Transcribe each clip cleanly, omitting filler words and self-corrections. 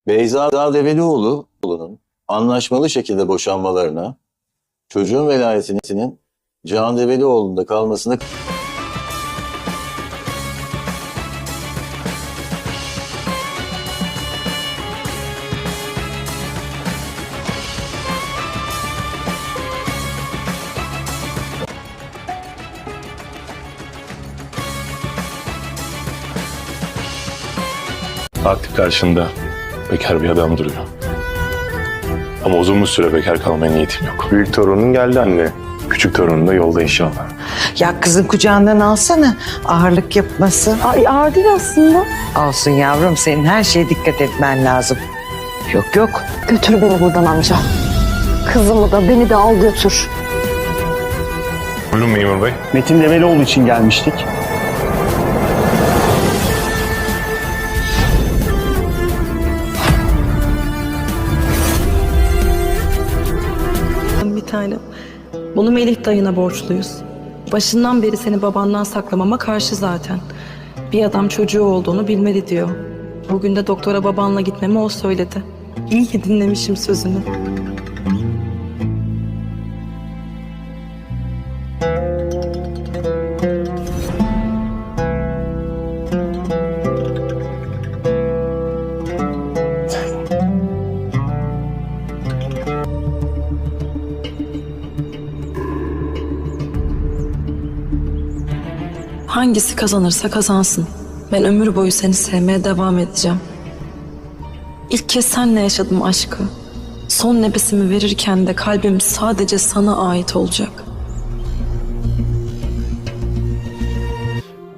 Beyza Develioğlu'nun anlaşmalı şekilde boşanmalarına, çocuğun velayetinin Can Develioğlu'nda kalmasına Artık karşında bekar bir adam duruyor. Ama uzun bir süre bekar kalmaya niyetim yok. Büyük torunun geldi anne. Küçük torunun da yolda inşallah. Ya kızın kucağından alsana. Ağırlık yapması. Ay ağır değil aslında. Olsun yavrum, senin her şeye dikkat etmen lazım. Yok yok. Götür beni buradan amca. Kızımı da beni de al götür. Buyurun memur bey. Metin Develioğlu için gelmiştik. Bir tanem. Bunu Melih dayına borçluyuz. Başından beri seni babandan saklamama karşı zaten. Bir adam çocuğu olduğunu bilmedi diyor. Bugün de doktora babanla gitmemi o söyledi. İyi ki dinlemişim sözünü. Hangisi kazanırsa kazansın. Ben ömür boyu seni sevmeye devam edeceğim. İlk kez seninle yaşadım aşkı. Son nefesimi verirken de kalbim sadece sana ait olacak.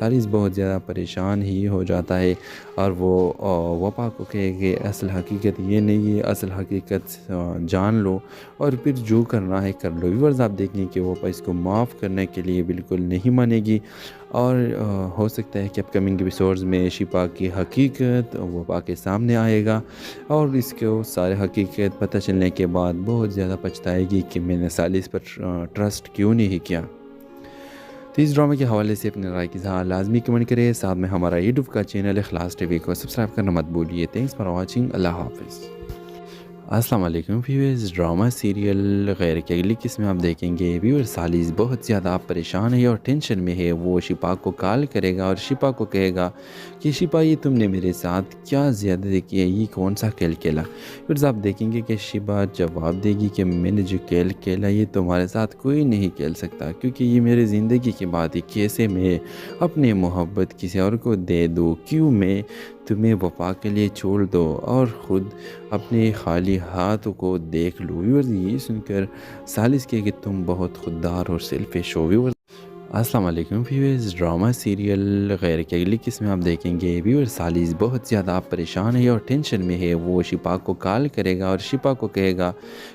سالس بہت زیادہ پریشان ہی ہو جاتا ہے اور وہ وفا کو کہے کہ اصل حقیقت یہ نہیں ہے، اصل حقیقت جان لو اور پھر جو کرنا ہے کر لو۔ ویورز آپ دیکھیں کہ وفا اس کو معاف کرنے کے لیے بالکل نہیں مانے گی اور ہو سکتا ہے کہ اپ کمنگ ایپیسوڈز میں شفا کی حقیقت وفا کے سامنے آئے گا اور اس کو سارے حقیقت پتہ چلنے کے بعد بہت زیادہ پچھتائے گی کہ میں نے سالس پر ٹرسٹ کیوں نہیں کیا۔ تو اس ڈرامے کے حوالے سے اپنے رائے کی اظہار لازمی کمنٹ کریں، ساتھ میں ہمارا یوٹیوب کا چینل اخلاص ٹی وی کو سبسکرائب کرنا مت بھولیے۔ تھینکس فار واچنگ، اللہ حافظ۔ السلام علیکم ویورز، ڈرامہ سیریل غیر کی اگلی قسم آپ دیکھیں گے۔ ویور سالس بہت زیادہ پریشان ہے اور ٹینشن میں ہے۔ وہ شفا کو کال کرے گا اور شفا کو کہے گا کہ شفا یہ تم نے میرے ساتھ کیا زیادتی کی ہے، یہ کون سا کھیل کھیلا۔ ویورز آپ دیکھیں گے کہ شفا جواب دے گی کہ میں نے جو کھیل کھیلا یہ تمہارے ساتھ کوئی نہیں کھیل سکتا، کیونکہ یہ میرے زندگی کی بات ہے۔ کیسے میں اپنے محبت کسی اور کو دے دوں، کیوں میں تمہیں وفا کے لیے چھوڑ دو اور خود اپنے خالی ہاتھوں کو دیکھ لو۔ ویورز یہ سن کر سالس کہے کہ تم بہت خوددار اور سیلفش ہو۔ ویورز السلام علیکم ویورز، ڈرامہ سیریل غیر کی اگلی قسم آپ دیکھیں گے۔ ویور سالس بہت زیادہ پریشان ہے اور ٹینشن میں ہے۔ وہ شفا کو کال کرے گا اور شفا کو کہے گا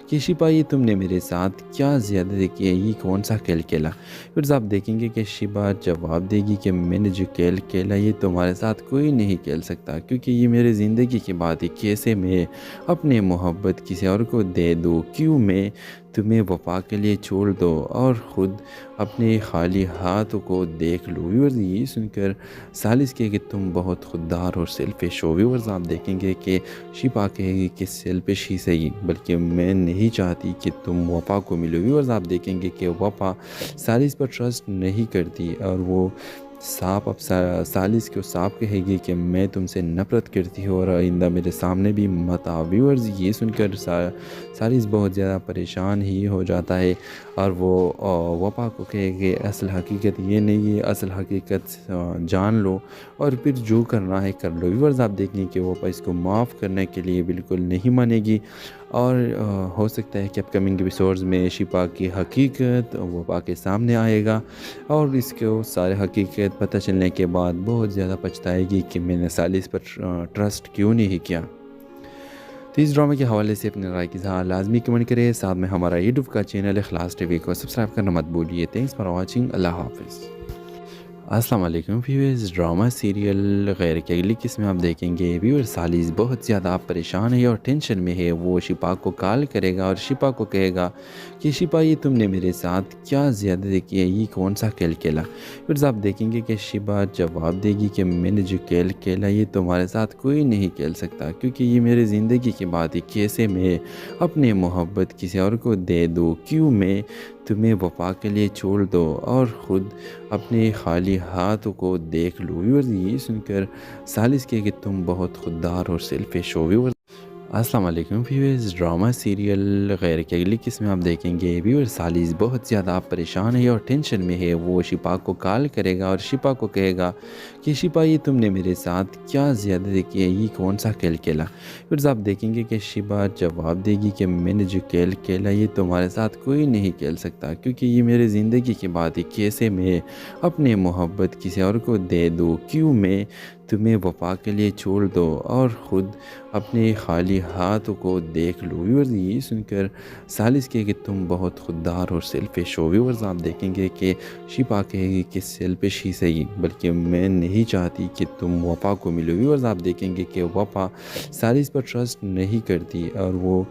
کہ شفا یہ تم نے میرے ساتھ کیا زیادتی کی ہے، یہ کون سا کھیل کھیلا۔ ویورز آپ دیکھیں گے کہ شفا جواب دے گی کہ میں نے جو کھیل کھیلا یہ تمہارے ساتھ کوئی نہیں کھیل سکتا، کیونکہ یہ میرے زندگی کی بات ہے۔ کیسے میں اپنے محبت کسی اور کو دے دوں، کیوں میں تمہیں وفا کے لیے چھوڑ دو اور خود اپنے خالی ہاتھوں کو دیکھ لو۔ ویورز یہ سن کر سالس کہے کہ تم بہت خوددار اور سیلفش ہو۔ ویورز آپ دیکھیں گے کہ شفا کہے گی کہ سیلفش ہی صحیح، بلکہ میں نہیں چاہتی کہ تم وفا کو ملو۔ ویورز آپ دیکھیں گے کہ وفا سالس پر ٹرسٹ نہیں کرتی اور وہ صاف اب سالس کو صاف کہے گی کہ میں تم سے نفرت کرتی ہوں اور آئندہ میرے سامنے بھی مت آؤ۔ ویورز یہ سن کر سالس بہت زیادہ پریشان ہی ہو جاتا ہے اور وہ وفا کو کہے کہ اصل حقیقت یہ نہیں ہے، اصل حقیقت جان لو اور پھر جو کرنا ہے کر لو۔ ویورز آپ دیکھیں کہ وفا اس کو معاف کرنے کے لیے بالکل نہیں مانے گی اور ہو سکتا ہے کہ اپ کمنگ ایپیسوڈز میں شفا کی حقیقت وفا کے سامنے آئے گا اور اس کو سارے حقیقت پتہ چلنے کے بعد بہت زیادہ پچھتائے گی کہ میں نے سالس پر ٹرسٹ کیوں نہیں کیا۔ تو اس ڈرامے کے حوالے سے اپنے رائے کی اظہار لازمی کمنٹ کریں، ساتھ میں ہمارا یوٹیوب کا چینل اخلاص ٹی وی کو سبسکرائب کرنا مت بھولیے۔ تھینکس فار واچنگ، اللہ حافظ۔ السلام علیکم ویورز، ڈرامہ سیریل غیر کی اگلی قسم آپ دیکھیں گے۔ ویور سالس بہت زیادہ پریشان ہے اور ٹینشن میں ہے۔ وہ شفا کو کال کرے گا اور شفا کو کہے گا کہ شفا یہ تم نے میرے ساتھ کیا زیادتی کی ہے، یہ کون سا کھیل کھیلا۔ ویورز آپ دیکھیں گے کہ شفا جواب دے گی کہ میں نے جو کھیل کھیلا یہ تمہارے ساتھ کوئی نہیں کھیل سکتا، کیونکہ یہ میرے زندگی کی بات ہے۔ کیسے میں اپنے محبت کسی اور کو دے دوں، کیوں میں تمہیں وفا کے لیے چھوڑ دو اور خود اپنے خالی ہاتھوں کو دیکھ لو۔ ویورز یہ سن کر سالس کہے کہ تم بہت خوددار اور سیلفش ہو۔ ویورز السلام علیکم ویورز، ڈرامہ سیریل غیر کی اگلی قسم آپ دیکھیں گے۔ ویور سالس بہت زیادہ پریشان ہے اور ٹینشن میں ہے۔ وہ شفا کو کال کرے گا اور شفا کو کہے گا کہ شفا یہ تم نے میرے ساتھ کیا زیادتی کی ہے، یہ کون سا کھیل کھیلا۔ ویورز آپ دیکھیں گے کہ شفا جواب دے گی کہ میں نے جو کھیل کھیلا یہ تمہارے ساتھ کوئی نہیں کھیل سکتا، کیونکہ یہ میرے زندگی کی بات ہے۔ کیسے میں اپنے محبت کسی اور کو دے دوں، کیوں میں تمہیں وفا کے لیے چھوڑ دو اور خود اپنے خالی ہاتھوں کو دیکھ لو۔ ویورز یہ سن کر سالس کہے کہ تم بہت خوددار اور سیلفش ہو۔ ویورز آپ دیکھیں گے کہ شفا کہے گی کہ سیلفش ہی صحیح، بلکہ میں نہیں چاہتی کہ تم وفا کو ملو۔ ویورز آپ دیکھیں گے کہ وفا سالس پر ٹرسٹ نہیں کرتی اور وہ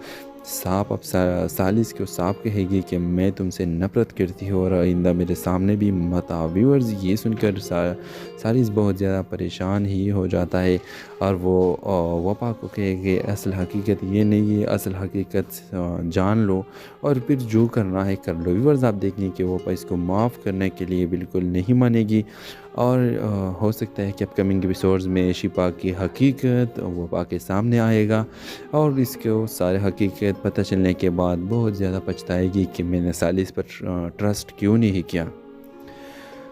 صاف اب سالس کو صاف کہے گی کہ میں تم سے نفرت کرتی ہوں اور آئندہ میرے سامنے بھی مت آؤ۔ ویورز یہ سن کر سالس بہت زیادہ پریشان ہی ہو جاتا ہے اور وہ وفا کو کہے کہ اصل حقیقت یہ نہیں ہے، اصل حقیقت جان لو اور پھر جو کرنا ہے کر لو۔ ویورز آپ دیکھیں کہ وفا اس کو معاف کرنے کے لیے بالکل نہیں مانے گی اور ہو سکتا ہے کہ اپ کمنگ ایپیسوڈز میں شفا کی حقیقت وفا کے سامنے آئے گا اور اس کو سارے حقیقت پتہ چلنے کے بعد بہت زیادہ پچھتائے گی کہ میں نے سالس پر ٹرسٹ کیوں نہیں کیا۔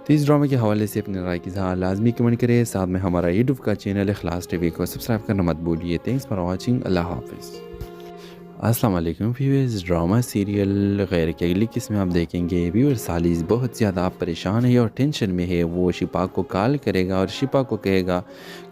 تو اس ڈرامے کے حوالے سے اپنے رائے کی اظہار لازمی کمنٹ کریں، ساتھ میں ہمارا یوٹیوب کا چینل اخلاص ٹی وی کو سبسکرائب کرنا مت بھولیے۔ تھینکس فار واچنگ، اللہ حافظ۔ السلام علیکم ویورز، ڈرامہ سیریل غیر کی اگلی قسم میں آپ دیکھیں گے ویور سالیس بہت زیادہ پریشان ہے اور ٹینشن میں ہے۔ وہ شپا کو کال کرے گا اور شپا کو کہے گا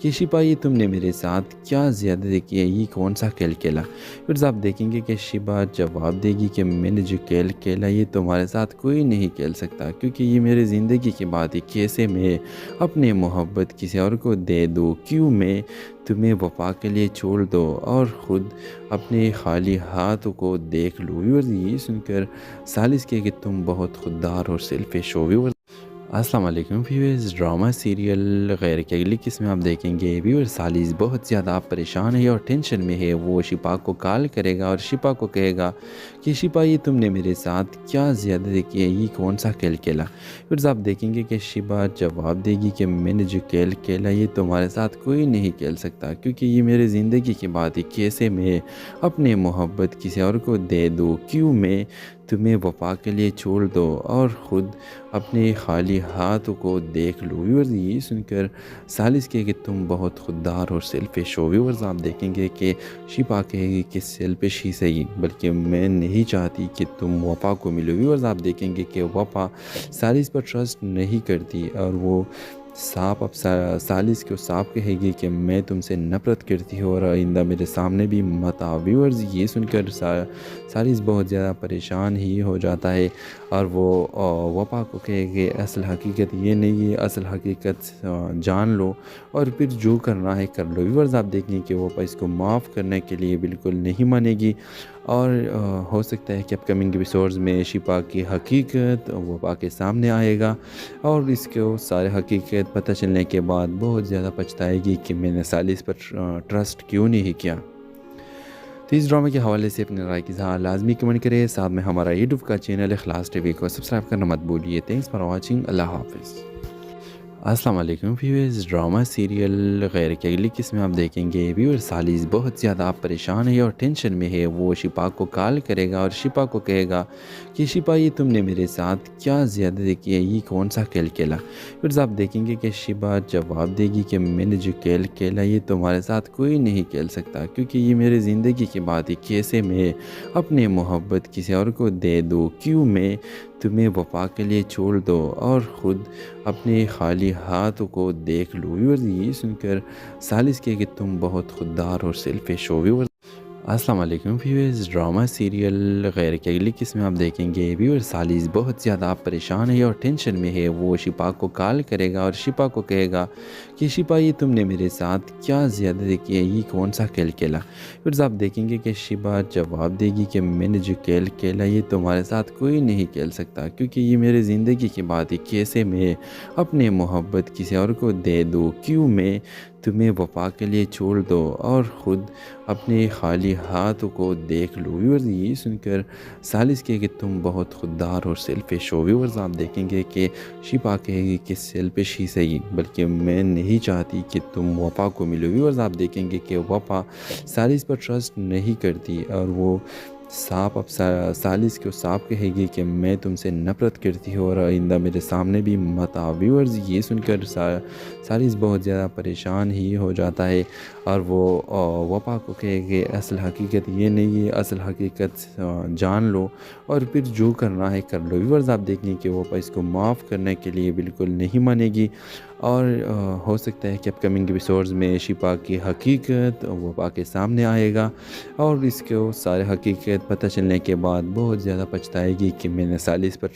کہ شپا یہ تم نے میرے ساتھ کیا زیادتی کی ہے، یہ کون سا کھیل کھیلا۔ پھر آپ دیکھیں گے کہ شپا جواب دے گی کہ میں نے جو کھیل کھیلا یہ تمہارے ساتھ کوئی نہیں کھیل سکتا، کیونکہ یہ میرے زندگی کی بات ہے۔ کیسے میں اپنے محبت کسی اور کو دے دوں، کیوں میں تمہیں وفا کے لیے چھوڑ دو اور خود اپنے خالی ہاتھوں کو دیکھ لو۔ ویورز یہ سن کر سالس کہے کہ تم بہت خوددار اور سیلفش ہو۔ ویورز السلام علیکم ویورز، ڈرامہ سیریل غیر کی اگلی قسم میں آپ دیکھیں گے ویور سالس بہت زیادہ پریشان ہے اور ٹینشن میں ہے۔ وہ شپا کو کال کرے گا اور شپا کو کہے گا کہ شپا یہ تم نے میرے ساتھ کیا زیادتی کی ہے، یہ کون سا کھیل کھیلا۔ پھر آپ دیکھیں گے کہ شپا جواب دے گی کہ میں نے جو کھیل کھیلا یہ تمہارے ساتھ کوئی نہیں کھیل سکتا، کیونکہ یہ میرے زندگی کی بات ہے۔ کیسے میں اپنے محبت کسی اور کو دے دوں، کیوں میں تمہیں وفا کے لیے چھوڑ دو اور خود اپنے خالی ہاتھوں کو دیکھ لو۔ ویورز یہ سن کر سالس کہے کہ تم بہت خوددار اور سیلفش ہو۔ ویورز آپ دیکھیں گے کہ شپا کہے گی کہ سیلفش ہی صحیح، بلکہ میں نہیں چاہتی کہ تم وفا کو ملو۔ ویورز آپ دیکھیں گے کہ وفا سالس پر ٹرسٹ نہیں کرتی اور وہ صاف اب سالس کو صاف کہے گی کہ میں تم سے نفرت کرتی ہوں اور آئندہ میرے سامنے بھی مت آؤ۔ ویورز یہ سن کر سالس بہت زیادہ پریشان ہی ہو جاتا ہے اور وہ وفا کو کہے کہ اصل حقیقت یہ نہیں ہے، اصل حقیقت جان لو اور پھر جو کرنا ہے کر لو۔ ویورز آپ دیکھیں کہ وفا اس کو معاف کرنے کے لیے بالکل نہیں مانے گی اور ہو سکتا ہے کہ اپ کمنگ ایپیسوڈز میں شپا کی حقیقت وفا کے سامنے آئے گا اور اس کو سارے حقیقت پتہ چلنے کے بعد بہت زیادہ پچھتائے گی کہ میں نے سالس پر ٹرسٹ کیوں نہیں کیا۔ تو اس ڈرامے کے حوالے سے اپنے رائے کی اظہار لازمی کمنٹ کرے، ساتھ میں ہمارا یوٹیوب کا چینل اخلاص ٹی وی کو سبسکرائب کرنا مت بھولیے۔ تھینکس فار واچنگ، اللہ حافظ۔ السلام علیکم ویورز، ڈرامہ سیریل غیر کی اگلی قسم میں آپ دیکھیں گے ویور سالس بہت زیادہ پریشان ہے اور ٹینشن میں ہے۔ وہ شپا کو کال کرے گا اور شپا کو کہے گا کہ شپا یہ تم نے میرے ساتھ کیا زیادتی کی ہے، یہ کون سا کھیل کھیلا۔ پھر آپ دیکھیں گے کہ شپا جواب دے گی کہ میں نے جو کھیل کھیلا یہ تمہارے ساتھ کوئی نہیں کھیل سکتا، کیونکہ یہ میرے زندگی کی بات ہے۔ کیسے میں اپنے محبت کسی اور کو دے دوں، کیوں میں تمہیں وفا کے لیے چھوڑ دو اور خود اپنے خالی ہاتھوں کو دیکھ لو۔ ویورز یہ سن کر سالس کہے کہ تم بہت خوددار اور سیلفش ہو۔ ویورز السلام علیکم ویورز، ڈرامہ سیریل غیر کی اگلی قسم میں آپ دیکھیں گے ویور سالس بہت زیادہ پریشان ہے اور ٹینشن میں ہے۔ وہ شپا کو کال کرے گا اور شپا کو کہے گا کہ شپا یہ تم نے میرے ساتھ کیا زیادتی کی ہے، یہ کون سا کھیل کھیلا۔ پھر آپ دیکھیں گے کہ شپا جواب دے گی کہ میں نے جو کھیل کھیلا یہ تمہارے ساتھ کوئی نہیں کھیل سکتا، کیونکہ یہ میرے زندگی کی بات ہے۔ کیسے میں اپنے محبت کسی اور کو دے دوں، کیوں میں تمہیں وفا کے لیے چھوڑ دو اور خود اپنے خالی ہاتھوں کو دیکھ لو۔ ویورز یہ سن کر سالس کہے کہ تم بہت خوددار اور سیلفش ہو۔ ویورز آپ دیکھیں گے کہ شپا کہے گی کہ سیلفش ہی صحیح، بلکہ میں نہیں چاہتی کہ تم وفا کو ملو۔ ویورز آپ دیکھیں گے کہ وفا سالس پر ٹرسٹ نہیں کرتی اور وہ صاف اب سالس کو صاف کہے گی کہ میں تم سے نفرت کرتی ہوں اور آئندہ میرے سامنے بھی مت آؤ۔ ویورز یہ سن کر سالس بہت زیادہ پریشان ہی ہو جاتا ہے اور وہ وفا کو کہے کہ اصل حقیقت یہ نہیں ہے، اصل حقیقت جان لو اور پھر جو کرنا ہے کر لو۔ ویورز آپ دیکھیں کہ وفا اس کو معاف کرنے کے لیے بالکل نہیں مانے گی اور ہو سکتا ہے کہ اپ کمنگ ایپیسوڈز میں شپا کی حقیقت وفا کے سامنے آئے گا اور اس کو سارے حقیقت پتہ چلنے کے بعد بہت زیادہ پچھتائے گی کہ میں نے سالس پر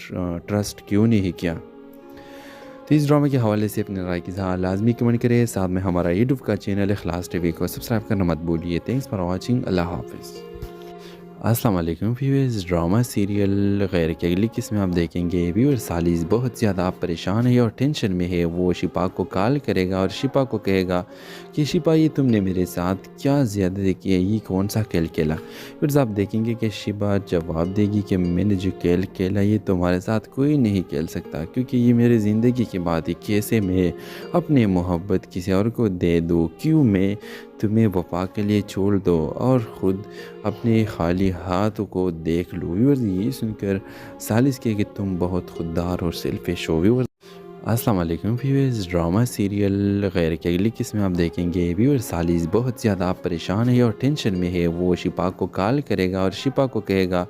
ٹرسٹ کیوں نہیں کیا۔ تو اس ڈرامے کے حوالے سے اپنے رائے کی اظہار لازمی کمنٹ کرے، ساتھ میں ہمارا یوٹیوب کا چینل اخلاص ٹی وی کو سبسکرائب کرنا مت بھولیے۔ تھینکس فار واچنگ، اللہ حافظ۔ السلام علیکم ویورز، ڈرامہ سیریل غیر کی اگلی قسم میں آپ دیکھیں گے ویور سالس بہت زیادہ پریشان ہے اور ٹینشن میں ہے۔ وہ شپا کو کال کرے گا اور شپا کو کہے گا کہ شپا یہ تم نے میرے ساتھ کیا زیادتی کی ہے، یہ کون سا کھیل کھیلا۔ پھر آپ دیکھیں گے کہ شپا جواب دے گی کہ میں نے جو کھیل کھیلا یہ تمہارے ساتھ کوئی نہیں کھیل سکتا، کیونکہ یہ میرے زندگی کی بات ہے۔ کیسے میں اپنے محبت کسی اور کو دے دوں، کیوں میں تمہیں وفا کے لیے چھوڑ دو اور خود اپنے خالی ہاتھوں کو دیکھ لو۔ ویورز یہ سن کر سالس کہے کہ تم بہت خوددار اور سیلفش ہو۔ ویورز السلام علیکم ویورز، ڈرامہ سیریل غیر کی اگلی قسم میں آپ دیکھیں گے ویور سالیس بہت زیادہ پریشان ہے اور ٹینشن میں ہے۔ وہ شپا کو کال کرے گا اور شپا کو کہے گا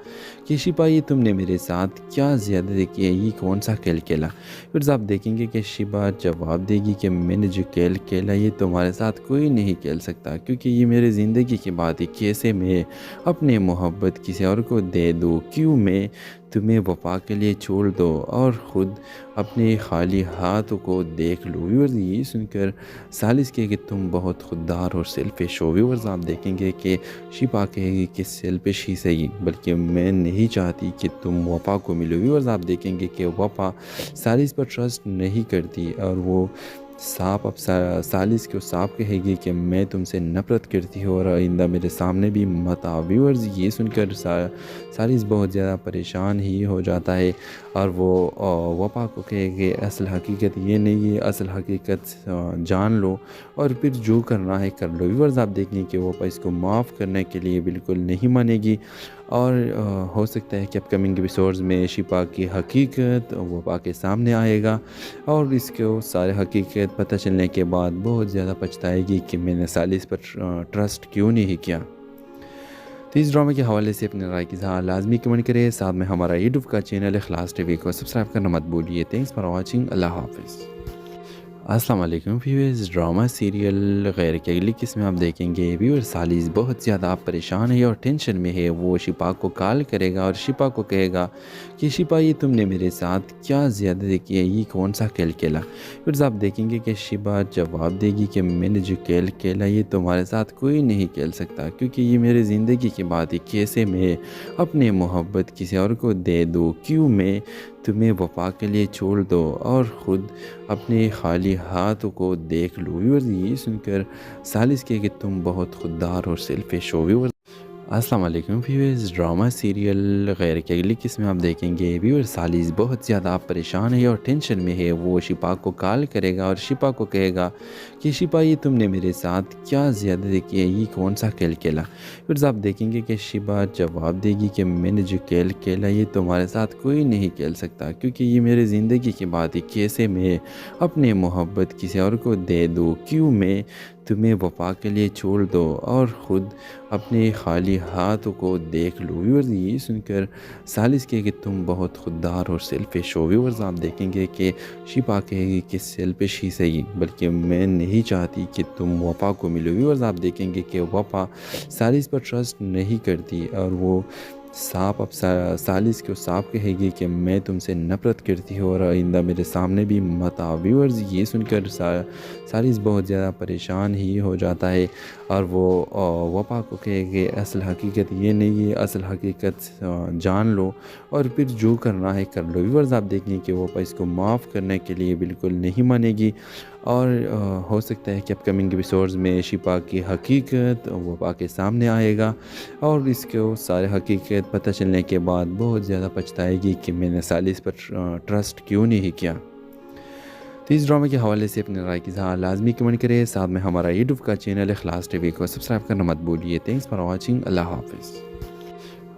کہ شپا یہ تم نے میرے ساتھ کیا زیادتی کی ہے، یہ کون سا کھیل کھیلا۔ پھر آپ دیکھیں گے کہ شپا جواب دے گی کہ میں نے جو کھیل کھیلا یہ تمہارے ساتھ کوئی نہیں کھیل سکتا، کیونکہ یہ میرے زندگی کی بات ہے۔ کیسے میں اپنے محبت کسی اور کو دے دوں، کیوں میں تمہیں وفا کے لیے چھوڑ دو اور خود اپنے خالی ہاتھوں کو دیکھ لو۔ ویورز یہ سن کر سالس کہے کہ تم بہت خوددار اور سیلفش ہو۔ ویورز آپ دیکھیں گے کہ شپا کہے گی کہ سیلفش ہی صحیح، بلکہ میں نہیں چاہتی کہ تم وفا کو ملو۔ ویورز آپ دیکھیں گے کہ وفا سالس پر ٹرسٹ نہیں کرتی اور وہ صاف اب سالس کو صاف کہے گی کہ میں تم سے نفرت کرتی ہوں اور آئندہ میرے سامنے بھی مت آؤ۔ ویورز یہ سن کر سالس بہت زیادہ پریشان ہی ہو جاتا ہے اور وہ وفا کو کہے کہ اصل حقیقت یہ نہیں ہے، اصل حقیقت جان لو اور پھر جو کرنا ہے کر لو۔ ویورز آپ دیکھیں کہ وفا اس کو معاف کرنے کے لیے بالکل نہیں مانے گی اور ہو سکتا ہے کہ اپ کمنگ ایپیسوڈز میں شپا کی حقیقت وفا کے سامنے آئے گا اور اس کو سارے حقیقت پتہ چلنے کے بعد بہت زیادہ پچھتائے گی کہ میں نے سالس پر ٹرسٹ کیوں نہیں کیا۔ تو اس ڈرامے کے حوالے سے اپنے رائے کی اظہار لازمی کمنٹ کرے، ساتھ میں ہمارا یوٹیوب کا چینل اخلاص ٹی وی کو سبسکرائب کرنا مت بھولیے۔ تھینکس فار واچنگ، اللہ حافظ۔ السلام علیکم ویورز، ڈرامہ سیریل غیر کی اگلی قسم میں آپ دیکھیں گے ویور سالس بہت زیادہ پریشان ہے اور ٹینشن میں ہے۔ وہ شپا کو کال کرے گا اور شپا کو کہے گا کہ شپا یہ تم نے میرے ساتھ کیا زیادتی کی ہے، یہ کون سا کھیل کھیلا۔ پھر آپ دیکھیں گے کہ شپا جواب دے گی کہ میں نے جو کھیل کھیلا یہ تمہارے ساتھ کوئی نہیں کھیل سکتا، کیونکہ یہ میرے زندگی کی بات ہے۔ کیسے میں اپنے محبت کسی اور کو دے دوں، کیوں میں تمہیں وفا کے لیے چھوڑ دو اور خود اپنے خالی ہاتھوں کو دیکھ لو۔ ویورز یہ سن کر سالس کہے کہ تم بہت خوددار اور سیلفش ہو۔ ویورز السلام علیکم ویورز، ڈرامہ سیریل غیر کی اگلی قسم میں آپ دیکھیں گے ویور سالس بہت زیادہ پریشان ہے اور ٹینشن میں ہے۔ وہ شپا کو کال کرے گا اور شپا کو کہے گا کہ شپا یہ تم نے میرے ساتھ کیا زیادتی کی ہے، یہ کون سا کھیل کھیلا۔ پھر آپ دیکھیں گے کہ شپا جواب دے گی کہ میں نے جو کھیل کھیلا یہ تمہارے ساتھ کوئی نہیں کھیل سکتا، کیونکہ یہ میرے زندگی کی بات ہے۔ کیسے میں اپنے محبت کسی اور کو دے دوں، کیوں میں تمہیں وفا کے لیے چھوڑ دو اور خود اپنے خالی ہاتھوں کو دیکھ لو۔ ویورز یہ سن کر سالس کہے کہ تم بہت خوددار اور سیلفش ہو۔ ویورز آپ دیکھیں گے کہ شپا کہے گی کہ سیلفش ہی صحیح، بلکہ میں نہیں چاہتی کہ تم وفا کو ملو۔ ویورز آپ دیکھیں گے کہ وفا سالس پر ٹرسٹ نہیں کرتی اور وہ صاف اب سالس کو صاف کہے گی کہ میں تم سے نفرت کرتی ہوں اور آئندہ میرے سامنے بھی مت آؤ۔ ویورز یہ سن کر سالس بہت زیادہ پریشان ہی ہو جاتا ہے اور وہ وفا کو کہے کہ اصل حقیقت یہ نہیں ہے، اصل حقیقت جان لو اور پھر جو کرنا ہے کر لو۔ ویورز آپ دیکھیں کہ وفا اس کو معاف کرنے کے لیے بالکل نہیں مانے گی اور ہو سکتا ہے کہ اپ کمنگ ایپیسوڈز میں شپا کی حقیقت وفا کے سامنے آئے گا اور اس کو سارے حقیقت پتہ چلنے کے بعد بہت زیادہ پچھتائے گی کہ میں نے سالس پر ٹرسٹ کیوں نہیں کیا۔ تو اس ڈرامے کے حوالے سے اپنے رائے کی اظہار لازمی کمنٹ کرے، ساتھ میں ہمارا یوٹیوب کا چینل اخلاص ٹی وی کو سبسکرائب کرنا مت بھولیے۔ تھینکس فار واچنگ، اللہ حافظ۔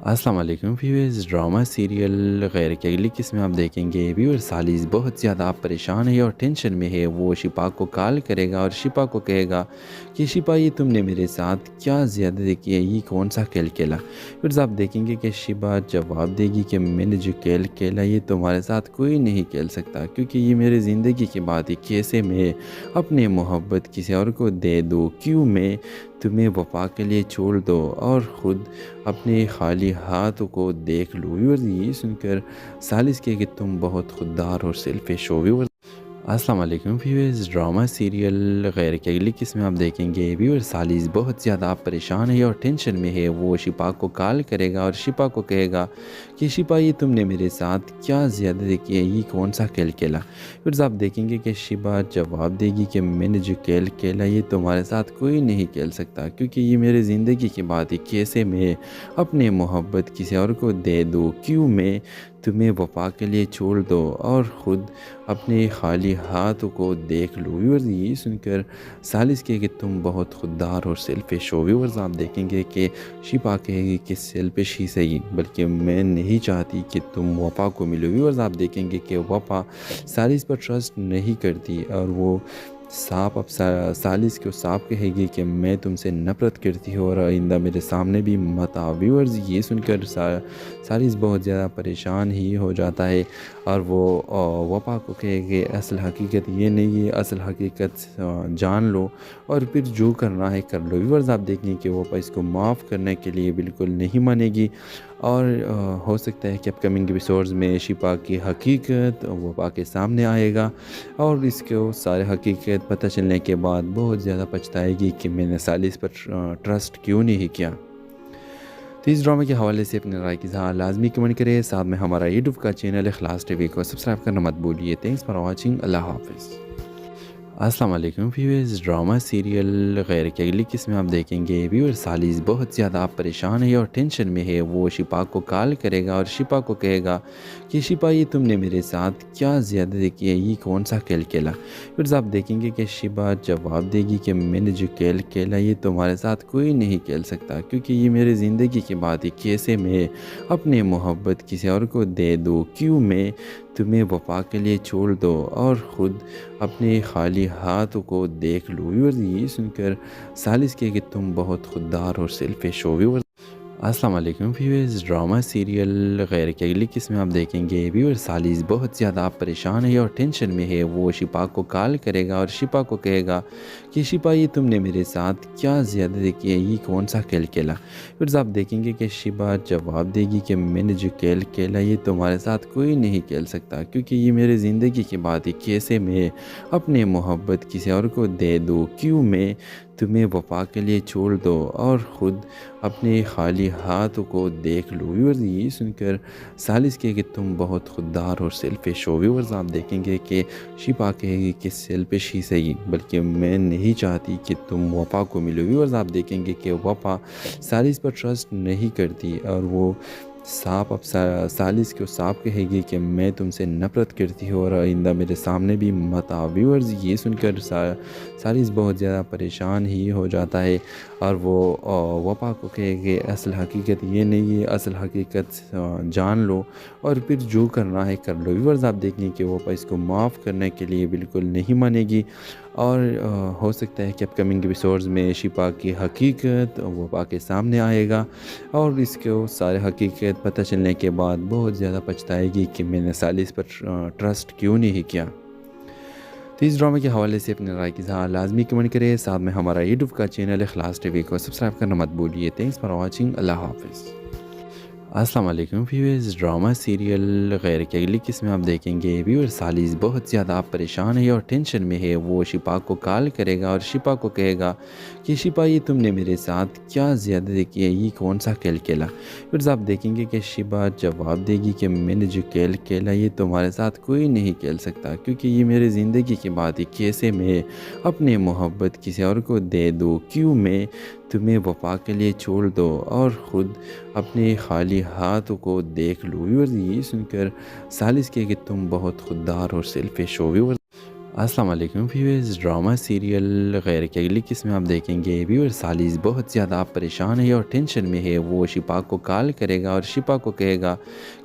السلام علیکم ویورز، ڈرامہ سیریل غیر کی اگلی قسم میں آپ دیکھیں گے ویور سالس بہت زیادہ پریشان ہے اور ٹینشن میں ہے۔ وہ شپا کو کال کرے گا اور شپا کو کہے گا کہ شپا یہ تم نے میرے ساتھ کیا زیادتی کی ہے، یہ کون سا کھیل کھیلا۔ پھر آپ دیکھیں گے کہ شپا جواب دے گی کہ میں نے جو کھیل کھیلا یہ تمہارے ساتھ کوئی نہیں کھیل سکتا، کیونکہ یہ میرے زندگی کی بات ہے۔ کیسے میں اپنے محبت کسی اور کو دے دوں، کیوں میں تمہیں وفا کے لیے چھوڑ دو اور خود اپنے خالی ہاتھوں کو دیکھ لو۔ ویورز یہ سن کر سالس کہے کہ تم بہت خوددار اور سیلفش ہو۔ ویورز السلام علیکم ویورز، ڈرامہ سیریل غیر کی اگلی قسم میں آپ دیکھیں گے ویور سالس بہت زیادہ پریشان ہے اور ٹینشن میں ہے۔ وہ شپا کو کال کرے گا اور شپا کو کہے گا کہ شپا یہ تم نے میرے ساتھ کیا زیادتی کی ہے، یہ کون سا کھیل کھیلا۔ پھر آپ دیکھیں گے کہ شپا جواب دے گی کہ میں نے جو کھیل کھیلا یہ تمہارے ساتھ کوئی نہیں کھیل سکتا، کیونکہ یہ میرے زندگی کی بات ہے۔ کیسے میں اپنے محبت کسی اور کو دے دوں، کیوں میں تمہیں وفا کے لیے چھوڑ دو اور خود اپنے خالی ہاتھوں کو دیکھ لو۔ ویورز یہ سن کر ثالث کہے کہ تم بہت خوددار اور سیلفش ہو۔ ویورز آپ دیکھیں گے کہ شفا کہے گی کہ سیلفش ہی صحیح، بلکہ میں نہیں چاہتی کہ تم وفا کو ملو۔ ویورز آپ دیکھیں گے کہ وفا ثالث پر ٹرسٹ نہیں کرتی اور وہ صاف اب ثالث کو صاف کہے گی کہ میں تم سے نفرت کرتی ہوں اور آئندہ میرے سامنے بھی مت آؤ۔ ویورز یہ سن کر ثالث بہت زیادہ پریشان ہی ہو جاتا ہے اور وہ وفا کو کہے کہ اصل حقیقت یہ نہیں ہے، اصل حقیقت جان لو اور پھر جو کرنا ہے کر لو۔ ویورز آپ دیکھیں کہ وفا اس کو معاف کرنے کے لیے بالکل نہیں مانے گی اور ہو سکتا ہے کہ اپ کمنگ ایپیسوڈز میں شفا کی حقیقت وفا کے سامنے آئے گا اور اس کو سارے حقیقت پتہ چلنے کے بعد بہت زیادہ پچھتائے گی کہ میں نے ثالث پر ٹرسٹ کیوں نہیں کیا۔ تو اس ڈرامے کے حوالے سے اپنے رائے کی اظہار لازمی کمنٹ کرے، ساتھ میں ہمارا یوٹیوب کا چینل اخلاص ٹی وی کو سبسکرائب کرنا مت بھولیے۔ تھینکس فار واچنگ، اللہ حافظ۔ السلام علیکم ویورز، ڈرامہ سیریل غیر کی اگلی قسم میں آپ دیکھیں گے ویورز ثالث بہت زیادہ پریشان ہے اور ٹینشن میں ہے۔ وہ شفا کو کال کرے گا اور شفا کو کہے گا کہ شفا یہ تم نے میرے ساتھ کیا زیادتی کی ہے، یہ کون سا کھیل کھیلا۔ ویورز آپ دیکھیں گے کہ شفا جواب دے گی کہ میں نے جو کھیل کھیلا یہ تمہارے ساتھ کوئی نہیں کھیل سکتا، کیونکہ یہ میری زندگی کی بات ہے۔ کیسے میں اپنے محبت کسی اور کو دے دوں، کیوں میں تمہیں وفا کے لیے چھوڑ دو اور خود اپنے خالی ہاتھوں کو دیکھ لو۔ ویورز یہ سن کر ثالث کہے کہ تم بہت خوددار اور سیلفش ہو۔ ویورز السلام علیکم ویورز، ڈرامہ سیریل غیر کی اگلی قسم میں آپ دیکھیں گے ویورز ثالث بہت زیادہ پریشان ہے اور ٹینشن میں ہے۔ وہ شفا کو کال کرے گا اور شفا کو کہے گا کہ شفا یہ تم نے میرے ساتھ کیا زیادتی کی ہے، یہ کون سا کھیل کھیلا۔ ویورز آپ دیکھیں گے کہ شفا جواب دے گی کہ میں نے جو کھیل کھیلا یہ تمہارے ساتھ کوئی نہیں کھیل سکتا، کیونکہ یہ میری زندگی کی بات ہے۔ کیسے میں اپنے محبت کسی اور کو دے دوں، کیوں میں تمہیں وفا کے لیے چھوڑ دو اور خود اپنے خالی ہاتھوں کو دیکھ لو۔ ویورز یہ سن کر ثالث کہے کہ تم بہت خوددار اور سیلفش ہو۔ ویورز آپ دیکھیں گے کہ شفا کہے گی کہ سیلفش ہی صحیح، بلکہ میں نہیں چاہتی کہ تم وفا کو ملو۔ ویورز آپ دیکھیں گے کہ وفا ثالث پر ٹرسٹ نہیں کرتی اور وہ صاف اب ثالث کو صاف کہے گی کہ میں تم سے نفرت کرتی ہوں اور آئندہ میرے سامنے بھی مت آؤ۔ ویورز یہ سن کر ثالث بہت زیادہ پریشان ہی ہو جاتا ہے اور وہ وفا کو کہے کہ اصل حقیقت یہ نہیں ہے، اصل حقیقت جان لو اور پھر جو کرنا ہے کر لو۔ ویورز آپ دیکھیں کہ وفا اس کو معاف کرنے کے لیے بالکل نہیں مانے گی اور ہو سکتا ہے کہ اپ کمنگ ایپیسوڈز میں شفا کی حقیقت وفا کے سامنے آئے گا اور اس کو سارے حقیقت پتہ چلنے کے بعد بہت زیادہ پچھتائے گی کہ میں نے ثالث پر ٹرسٹ کیوں نہیں کیا۔ تو اس ڈرامے کے حوالے سے اپنے رائے کی اظہار لازمی کمنٹ کرے، ساتھ میں ہمارا یوٹیوب کا چینل اخلاص ٹی وی کو سبسکرائب کرنا مت بھولیے۔ تھینکس فار واچنگ، اللہ حافظ۔ السلام علیکم ویورز، ڈرامہ سیریل غیر کی اگلی قسم میں آپ دیکھیں گے ویورز ثالث بہت زیادہ پریشان ہے اور ٹینشن میں ہے۔ وہ شفا کو کال کرے گا اور شفا کو کہے گا کہ شفا یہ تم نے میرے ساتھ کیا زیادتی کی ہے، یہ کون سا کھیل کھیلا۔ ویورز آپ دیکھیں گے کہ شفا جواب دے گی کہ میں نے جو کھیل کھیلا یہ تمہارے ساتھ کوئی نہیں کھیل سکتا، کیونکہ یہ میری زندگی کی بات ہے۔ کیسے میں اپنے محبت کسی اور کو دے دوں، کیوں میں تمہیں وفا کے لیے چھوڑ دو اور خود اپنے خالی ہاتھوں کو دیکھ لو۔ ویورز یہ سن کر ثالث کہے کہ تم بہت خوددار اور سیلفش ہو۔ ویورز السلام علیکم ویورز، ڈرامہ سیریل غیر کی اگلی قسم میں آپ دیکھیں گے ویورز ثالث بہت زیادہ پریشان ہے اور ٹینشن میں ہے۔ وہ شفا کو کال کرے گا اور شفا کو کہے گا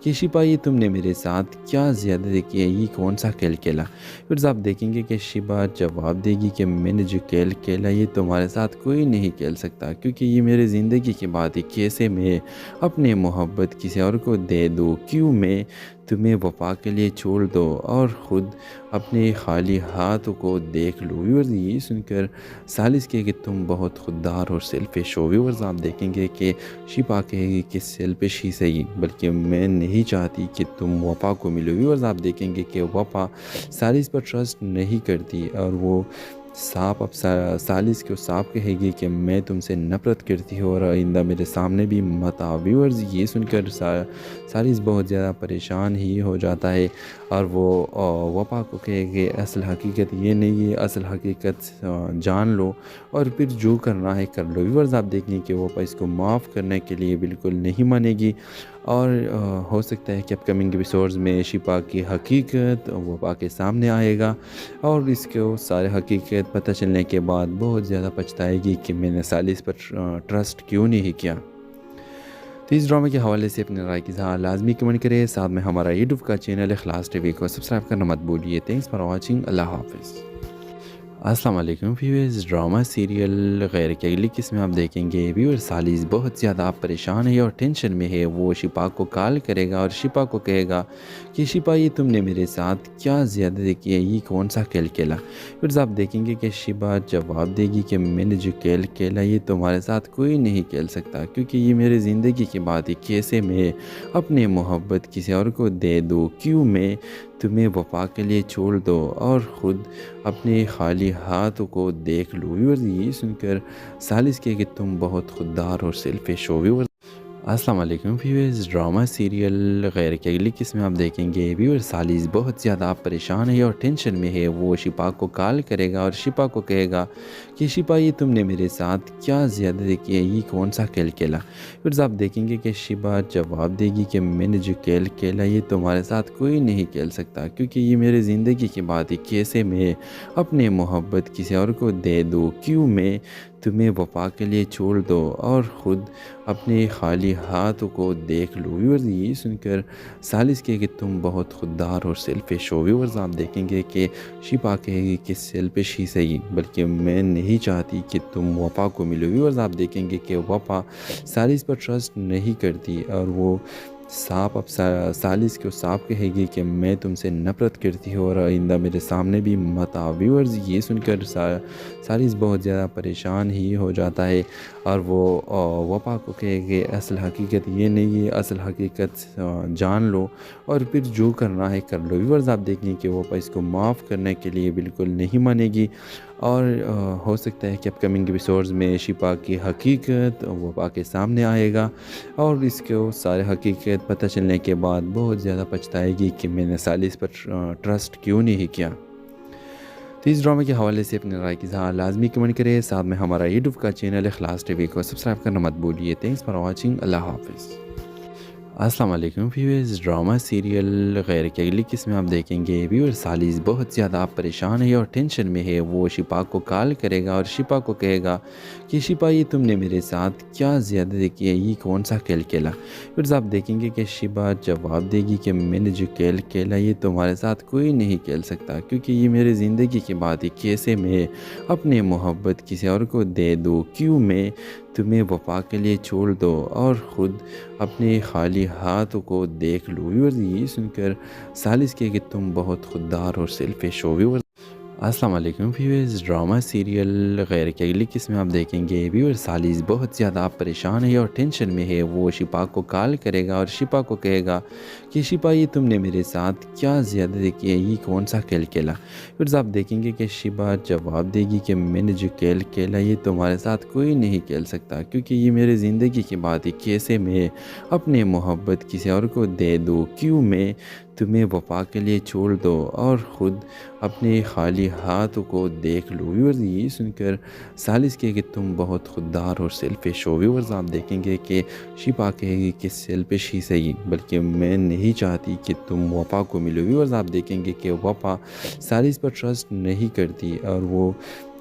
کہ شفا یہ تم نے میرے ساتھ کیا زیادتی کی ہے، یہ کون سا کھیل کھیلا۔ ویورز آپ دیکھیں گے کہ شفا جواب دے گی کہ میں نے جو کھیل کھیلا یہ تمہارے ساتھ کوئی نہیں کھیل سکتا، کیونکہ یہ میری زندگی کی بات ہے۔ کیسے میں اپنے محبت کسی اور کو دے دوں، کیوں میں تمہیں وفا کے لیے چھوڑ دو اور خود اپنے خالی ہاتھوں کو دیکھ لو۔ ویورز یہ سن کر ثالث کہے کہ تم بہت خوددار اور سیلفش ہو۔ ویورز آپ دیکھیں گے کہ شفا کہے گی کہ سیلفش ہی صحیح، بلکہ میں نہیں چاہتی کہ تم وفا کو ملو۔ ویورز آپ دیکھیں گے کہ وفا ثالث پر ٹرسٹ نہیں کرتی اور وہ صاف اب ثالث کو صاف کہے گی کہ میں تم سے نفرت کرتی ہوں اور آئندہ میرے سامنے بھی مت آؤ۔ ویورز یہ سن کر سالس بہت زیادہ پریشان ہی ہو جاتا ہے اور وہ وفا کو کہے کہ اصل حقیقت یہ نہیں ہے، اصل حقیقت جان لو اور پھر جو کرنا ہے کر لو۔ ویورز آپ دیکھیں کہ وفا اس کو معاف کرنے کے لیے بالکل نہیں مانے گی اور ہو سکتا ہے کہ اپ کمنگ ایپیسوڈز میں شفا کی حقیقت وفا کے سامنے آئے گا اور اس کو سارے حقیقت پتہ چلنے کے بعد بہت زیادہ پچھتائے گی کہ میں نے سالس پر ٹرسٹ کیوں نہیں کیا۔ تو اس ڈرامے کے حوالے سے اپنے رائے کی اظہار لازمی کمنٹ کرے، ساتھ میں ہمارا یوٹیوب کا چینل اخلاص ٹی وی کو سبسکرائب کرنا مت بھولیے۔ تھینکس فار واچنگ، اللہ حافظ۔ السلام علیکم ویورز، ڈرامہ سیریل غیر کی اگلی قسم میں آپ دیکھیں گے ویور سالس بہت زیادہ پریشان ہے اور ٹینشن میں ہے۔ وہ شفا کو کال کرے گا اور شفا کو کہے گا کہ شفا یہ تم نے میرے ساتھ کیا زیادتی کی ہے، یہ کون سا کھیل کھیلا۔ پھر آپ دیکھیں گے کہ شفا جواب دے گی کہ میں نے جو کھیل کھیلا یہ تمہارے ساتھ کوئی نہیں کھیل سکتا، کیونکہ یہ میرے زندگی کی بات ہے۔ کیسے میں اپنے محبت کسی اور کو دے دوں، کیوں میں تمہیں وفا کے لیے چھوڑ دو اور خود اپنے خالی ہاتھوں کو دیکھ لو۔ ویورز یہ سن کر سالس کہے کہ تم بہت خوددار اور سیلفش ہو۔ ویورز السلام علیکم ویورز، ڈرامہ سیریل غیر کی اگلی قسم میں آپ دیکھیں گے ویور سالس بہت زیادہ پریشان ہے اور ٹینشن میں ہے۔ وہ شفا کو کال کرے گا اور شفا کو کہے گا کہ شفا یہ تم نے میرے ساتھ کیا زیادتی کی ہے، یہ کون سا کھیل کھیلا۔ پھر آپ دیکھیں گے کہ شفا جواب دے گی کہ میں نے جو کھیل کھیلا یہ تمہارے ساتھ کوئی نہیں کھیل سکتا، کیونکہ یہ میرے زندگی کی بات ہے۔ کیسے میں اپنے محبت کسی اور کو دے دوں، کیوں میں تمہیں وفا کے لیے چھوڑ دو اور خود اپنے خالی ہاتھوں کو دیکھ لو۔ ویورز یہ سن کر سالس کہے کہ تم بہت خوددار اور سیلفش ہو۔ ویورز آپ دیکھیں گے کہ شفا کہے گی کہ سیلفش ہی صحیح، بلکہ میں نہیں چاہتی کہ تم وفا کو ملو۔ ویورز آپ دیکھیں گے کہ وفا سالس پر ٹرسٹ نہیں کرتی اور وہ صاف اب سالس کو صاف کہے گی کہ میں تم سے نفرت کرتی ہوں اور آئندہ میرے سامنے بھی مت آؤ۔ ویورز یہ سن کر سالس بہت زیادہ پریشان ہی ہو جاتا ہے اور وہ وفا کو کہے کہ اصل حقیقت یہ نہیں ہے، اصل حقیقت جان لو اور پھر جو کرنا ہے کر لو۔ ویورز آپ دیکھیں کہ وفا اس کو معاف کرنے کے لیے بالکل نہیں مانے گی اور ہو سکتا ہے کہ اپ کمنگ ایپیسوڈز میں شفا کی حقیقت وفا کے سامنے آئے گا اور اس کو سارے حقیقت پتہ چلنے کے بعد بہت زیادہ پچھتائے گی کہ میں نے سالس پر ٹرسٹ کیوں نہیں کیا۔ تو اس ڈرامے کے حوالے سے اپنے رائے کی اظہار لازمی کمنٹ کرے، ساتھ میں ہمارا یوٹیوب کا چینل اخلاص ٹی وی کو سبسکرائب کرنا مت بھولیے۔ تھینکس فار واچنگ، اللہ حافظ۔ السلام علیکم ویورز، ڈرامہ سیریل غیر کی اگلی قسم میں آپ دیکھیں گے ویور سالس بہت زیادہ پریشان ہے اور ٹینشن میں ہے۔ وہ شفا کو کال کرے گا اور شفا کو کہے گا کہ شفا یہ تم نے میرے ساتھ کیا زیادتی کی ہے، یہ کون سا کھیل کھیلا۔ پھر آپ دیکھیں گے کہ شفا جواب دے گی کہ میں نے جو کھیل کھیلا یہ تمہارے ساتھ کوئی نہیں کھیل سکتا، کیونکہ یہ میرے زندگی کی بات ہے۔ کیسے میں اپنے محبت کسی اور کو دے دوں، کیوں میں تمہیں وفا کے لیے چھوڑ دو اور خود اپنے خالی ہاتھوں کو دیکھ لو۔ ویورز یہ سن کر سالس کہے کہ تم بہت خوددار اور سیلفش ہو۔ ویورز السلام علیکم ویورز، ڈرامہ سیریل غیر کی اگلی قسم میں آپ دیکھیں گے ویور سالس بہت زیادہ پریشان ہے اور ٹینشن میں ہے۔ وہ شفا کو کال کرے گا اور شفا کو کہے گا کہ شفا یہ تم نے میرے ساتھ کیا زیادتی کی ہے، یہ کون سا کھیل کھیلا۔ پھر آپ دیکھیں گے کہ شفا جواب دے گی کہ میں نے جو کھیل کھیلا یہ تمہارے ساتھ کوئی نہیں کھیل سکتا، کیونکہ یہ میرے زندگی کی بات ہے۔ کیسے میں اپنے محبت کسی اور کو دے دوں، کیوں میں تمہیں وفا کے لیے چھوڑ دو اور خود اپنے خالی ہاتھوں کو دیکھ لو۔ ویورز یہ سن کر سالس کہے کہ تم بہت خوددار اور سیلفش ہو۔ ویورز آپ دیکھیں گے کہ شفا کہے گی کہ سیلفش ہی صحیح، بلکہ میں نہیں چاہتی کہ تم وفا کو ملو۔ ویورز آپ دیکھیں گے کہ وفا سالس پر ٹرسٹ نہیں کرتی اور وہ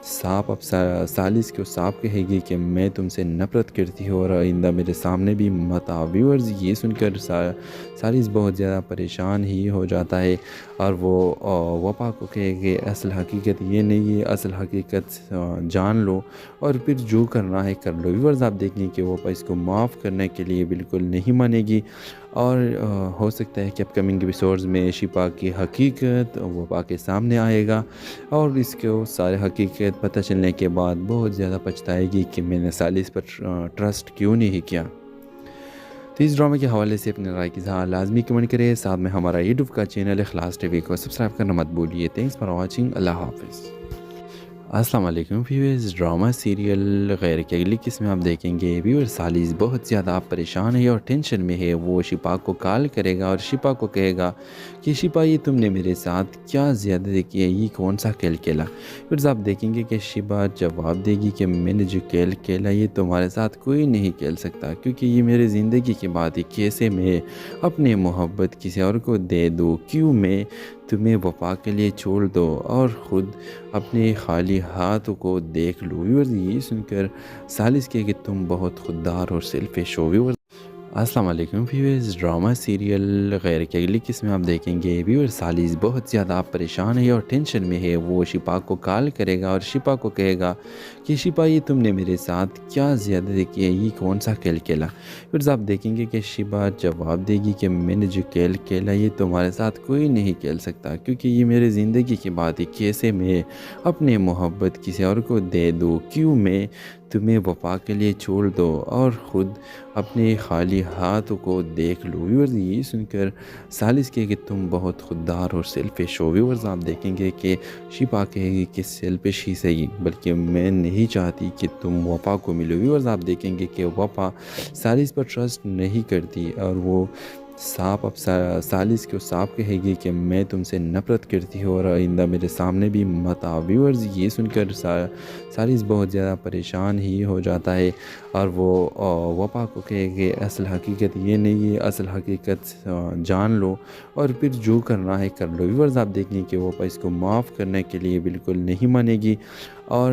صاف اب سالس کو صاف کہے گی کہ میں تم سے نفرت کرتی ہوں اور آئندہ میرے سامنے بھی مت آؤ۔ ویورز یہ سن کر سالس بہت زیادہ پریشان ہی ہو جاتا ہے اور وہ وفا کو کہے کہ اصل حقیقت یہ نہیں ہے، اصل حقیقت جان لو اور پھر جو کرنا ہے کر لو۔ ویورز آپ دیکھیں کہ وفا اس کو معاف کرنے کے لیے بالکل نہیں مانے گی اور ہو سکتا ہے کہ اپ کمنگ ایپیسوڈز میں شفا کی حقیقت وفا کے سامنے آئے گا اور اس کو سارے حقیقت پتہ چلنے کے بعد بہت زیادہ پچھتائے گی کہ میں نے سالس پر ٹرسٹ کیوں نہیں کیا۔ تو اس ڈرامے کے حوالے سے اپنے رائے کی اظہار لازمی کمنٹ کرے، ساتھ میں ہمارا یوٹیوب کا چینل اخلاص ٹی وی کو سبسکرائب کرنا مت بھولیے۔ تھینکس فار واچنگ، اللہ حافظ۔ السلام علیکم ویورز، ڈرامہ سیریل غیر کی اگلی قسم میں آپ دیکھیں گے ویور سالیس بہت زیادہ پریشان ہے اور ٹینشن میں ہے۔ وہ شپا کو کال کرے گا اور شپا کو کہے گا کہ شپا یہ تم نے میرے ساتھ کیا زیادتی کی ہے، یہ کون سا کھیل کھیلا۔ پھر آپ دیکھیں گے کہ شپا جواب دے گی کہ میں نے جو کھیل کھیلا یہ تمہارے ساتھ کوئی نہیں کھیل سکتا، کیونکہ یہ میرے زندگی کی بات ہے۔ کیسے میں اپنے محبت کسی اور کو دے دوں، کیوں میں تمہیں وفا کے لیے چھوڑ دو اور خود اپنے خالی ہاتھوں کو دیکھ لو۔ ویورز یہ سن کر سالس کہے کہ تم بہت خوددار اور سیلفش ہو۔ ویورز السلام علیکم ویورز، ڈرامہ سیریل غیر کی اگلی قسم میں آپ دیکھیں گے ویور سالس بہت زیادہ پریشان ہے اور ٹینشن میں ہے۔ وہ شپا کو کال کرے گا اور شپا کو کہے گا کہ شپا یہ تم نے میرے ساتھ کیا زیادتی کی ہے، یہ کون سا کھیل کھیلا۔ پھر آپ دیکھیں گے کہ شپا جواب دے گی کہ میں نے جو کھیل کھیلا یہ تمہارے ساتھ کوئی نہیں کھیل سکتا، کیونکہ یہ میرے زندگی کی بات ہے۔ کیسے میں اپنے محبت کسی اور کو دے دوں، کیوں میں تمہیں وفا کے لیے چھوڑ دو اور خود اپنے خالی ہاتھوں کو دیکھ لو۔ ویورز یہ سن کر سالس کہے کہ تم بہت خوددار اور سیلفش ہو۔ ویورز آپ دیکھیں گے کہ شپا کہے گی کہ سیلفش ہی صحیح، بلکہ میں نہیں چاہتی کہ تم وفا کو ملو۔ ویورز آپ دیکھیں گے کہ وفا سالس پر ٹرسٹ نہیں کرتی اور وہ صاف اب سالس کو صاف کہے گی کہ میں تم سے نفرت کرتی ہوں اور آئندہ میرے سامنے بھی مت آؤ۔ ویورز یہ سن کر سالس بہت زیادہ پریشان ہی ہو جاتا ہے اور وہ وفا کو کہے کہ اصل حقیقت یہ نہیں ہے، اصل حقیقت جان لو اور پھر جو کرنا ہے کر لو۔ ویورز آپ دیکھیں کہ وفا اس کو معاف کرنے کے لیے بالکل نہیں مانے گی اور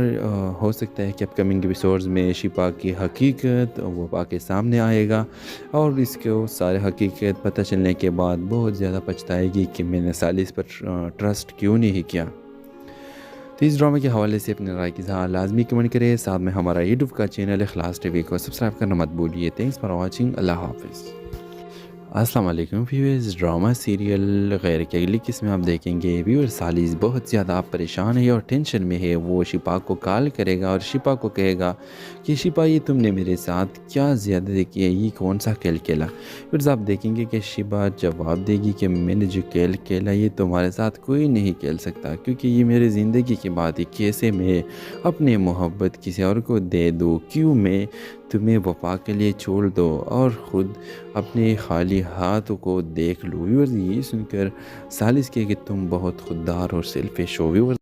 ہو سکتا ہے کہ اپ کمنگ ایپیسوڈز میں شپا کی حقیقت وفا کے سامنے آئے گا اور اس کو سارے حقیقت پتہ چلنے کے بعد بہت زیادہ پچھتائے گی کہ میں نے سالس پر ٹرسٹ کیوں نہیں کیا۔ تو اس ڈرامے کے حوالے سے اپنے رائے کی اظہار لازمی کمنٹ کریں، ساتھ میں ہمارا یوٹیوب کا چینل اخلاص ٹی وی کو سبسکرائب کرنا مت بھولیے۔ تھینکس فار واچنگ، اللہ حافظ۔ السلام علیکم ویورز، ڈرامہ سیریل غیر کی اگلی قسم میں آپ دیکھیں گے ویور سالس بہت زیادہ پریشان ہے اور ٹینشن میں ہے۔ وہ شپا کو کال کرے گا اور شپا کو کہے گا کہ شپا یہ تم نے میرے ساتھ کیا زیادتی کی ہے، یہ کون سا کھیل کھیلا۔ پھر آپ دیکھیں گے کہ شپا جواب دے گی کہ میں نے جو کھیل کھیلا یہ تمہارے ساتھ کوئی نہیں کھیل سکتا، کیونکہ یہ میرے زندگی کی بات ہے۔ کیسے میں اپنے محبت کسی اور کو دے دوں، کیوں میں تمہیں وفا کے لیے چھوڑ دو اور خود اپنے خالی ہاتھوں کو دیکھ لو۔ ویورز یہ سن کر سالس کہے کہ تم بہت خوددار اور سیلفش ہو۔ ویورز